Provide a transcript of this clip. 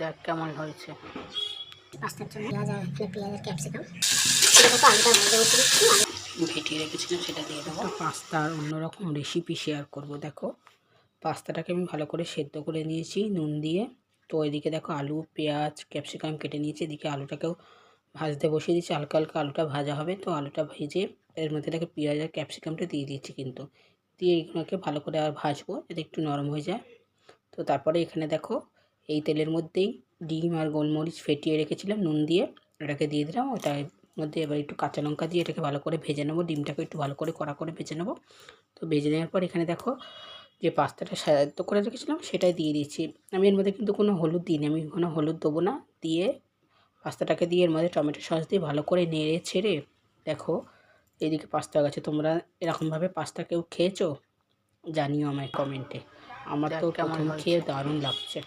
দেখ কেমন হয়েছে। পাস্তার জন্য পেঁয়াজ আর ক্যাপসিকাম আলুটা ভেজে বসে দিচ্ছি। ভেটিয়ে রেখেছিলাম সেটা দিয়ে দেবো। পাস্তার অন্যরকম রেসিপি শেয়ার করব। দেখো পাস্তাটাকে আমি ভালো করে সেদ্ধ করে নিয়েছি নুন দিয়ে। তো এদিকে দেখো আলু পেঁয়াজ ক্যাপসিকাম কেটে নিয়েছি, এদিকে আলুটাকেও ভাজতে বসিয়ে দিয়েছি। হালকা হালকা আলুটা ভাজা হবে, তো আলুটা ভেজে এর মধ্যে দেখো পেঁয়াজ আর ক্যাপসিকামটা দিয়ে দিয়েছি কিন্তু। দিয়ে এগুলোকে ভালো করে আর ভাজবো যাতে একটু নরম হয়ে যায়। তো তারপরে এখানে দেখো এই তেলের মধ্যেই ডিম আর গোলমরিচ ফেটিয়ে রেখেছিলাম নুন দিয়ে, এটাকে দিয়ে দিলাম। ওটার মধ্যে এবার একটু কাঁচা লঙ্কা দিয়ে এটাকে ভালো করে ভেজে নেবো। ডিমটাকে একটু ভালো করে কড়া করে ভেজে নেবো। তো ভেজে নেওয়ার পর এখানে দেখো যে পাস্তাটা সেদ্ধ করে রেখেছিলাম সেটাই দিয়ে দিয়েছি। আমি এর মধ্যে কিন্তু কোনো হলুদ দিইনি, আমি কোনো হলুদ দেবো না। দিয়ে পাস্তাটাকে দিয়ে এর মধ্যে টমেটো সস দিয়ে ভালো করে নেড়ে ছেড়ে দেখো এইদিকে পাস্তা গেছে। তোমরা এরকমভাবে পাস্তা কেউ খেয়েছো জানিও আমায় কমেন্টে। আমার তো প্রথম খেয়ে দারুণ লাগছে।